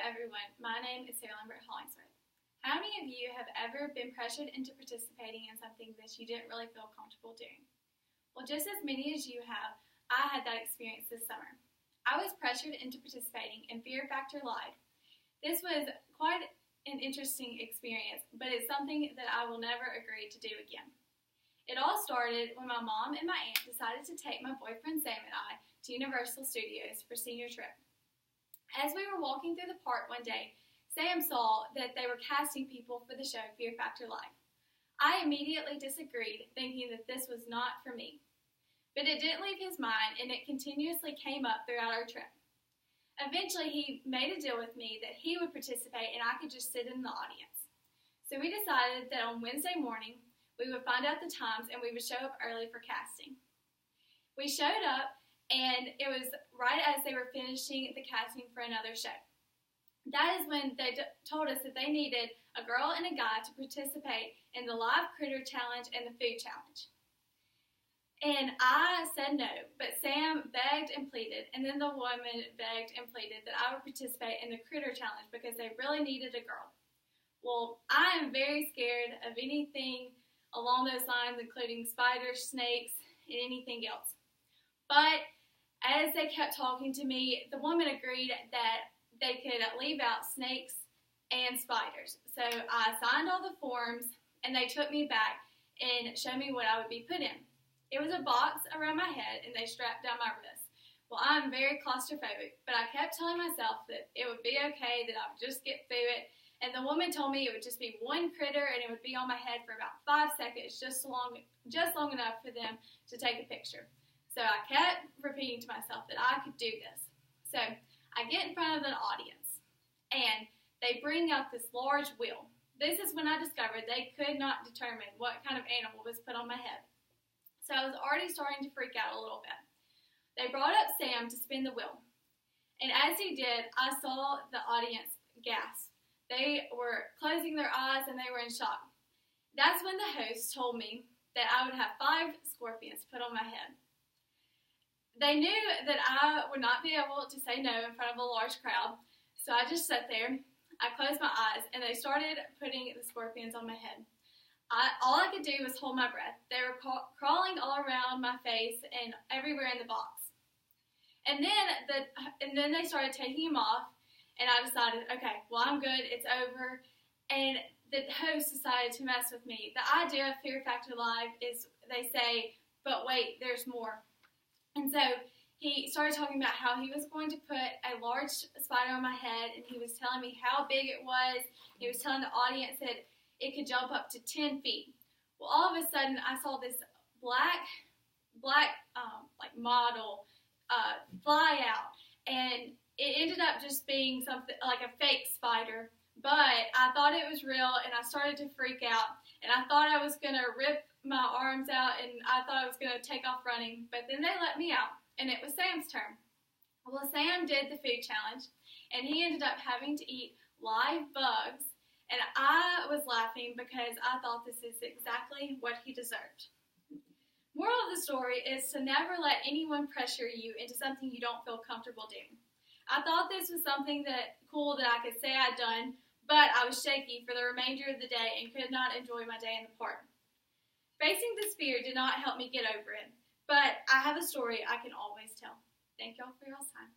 everyone, my name is Sarah Lambert Hollingsworth. How many of you have ever been pressured into participating in something that you didn't really feel comfortable doing? Well, just as many as you have, I had that experience this summer. I was pressured into participating in Fear Factor Live. This was quite an interesting experience, but it's something that I will never agree to do again. It all started when my mom and my aunt decided to take my boyfriend Sam and I to Universal Studios for senior trip. As we were walking through the park one day, Sam saw that they were casting people for the show Fear Factor Live. I immediately disagreed, thinking that this was not for me. But it didn't leave his mind, and it continuously came up throughout our trip. Eventually, he made a deal with me that he would participate and I could just sit in the audience. So we decided that on Wednesday morning, we would find out the times and we would show up early for casting. We showed up, and it was right as they were finishing the casting for another show. That is when they told us that they needed a girl and a guy to participate in the Live Critter Challenge and the Food Challenge. And I said no, but Sam begged and pleaded, and then the woman begged and pleaded that I would participate in the Critter Challenge because they really needed a girl. Well, I am very scared of anything along those lines, including spiders, snakes, and anything else. But as they kept talking to me, the woman agreed that they could leave out snakes and spiders. So I signed all the forms, and they took me back and showed me what I would be put in. It was a box around my head, and they strapped down my wrists. Well, I'm very claustrophobic, but I kept telling myself that it would be okay, that I would just get through it. And the woman told me it would just be one critter, and it would be on my head for about 5 seconds, just long enough for them to take a picture. So I kept repeating to myself that I could do this. So I get in front of an audience, and they bring out this large wheel. This is when I discovered they could not determine what kind of animal was put on my head. So I was already starting to freak out a little bit. They brought up Sam to spin the wheel. And as he did, I saw the audience gasp. They were closing their eyes, and they were in shock. That's when the host told me that I would have 5 scorpions put on my head. They knew that I would not be able to say no in front of a large crowd, so I just sat there. I closed my eyes, and they started putting the scorpions on my head. All I could do was hold my breath. They were crawling all around my face and everywhere in the box. And then they started taking them off, and I decided, okay, well, I'm good. It's over. And the host decided to mess with me. The idea of Fear Factor Live is they say, but wait, there's more. And so he started talking about how he was going to put a large spider on my head, and he was telling me how big it was. He was telling the audience that it could jump up to 10 feet. Well, all of a sudden, I saw this black model fly out, and it ended up just being something like a fake spider. But I thought it was real, and I started to freak out, and I thought I was going to rip my arms out, and I thought I was going to take off running, but then they let me out, and it was Sam's turn. Well, Sam did the food challenge, and he ended up having to eat live bugs, and I was laughing because I thought this is exactly what he deserved. Moral of the story is to never let anyone pressure you into something you don't feel comfortable doing. I thought this was something cool that I could say I'd done, but I was shaky for the remainder of the day and could not enjoy my day in the park. Facing this fear did not help me get over it, but I have a story I can always tell. Thank y'all for y'all's time.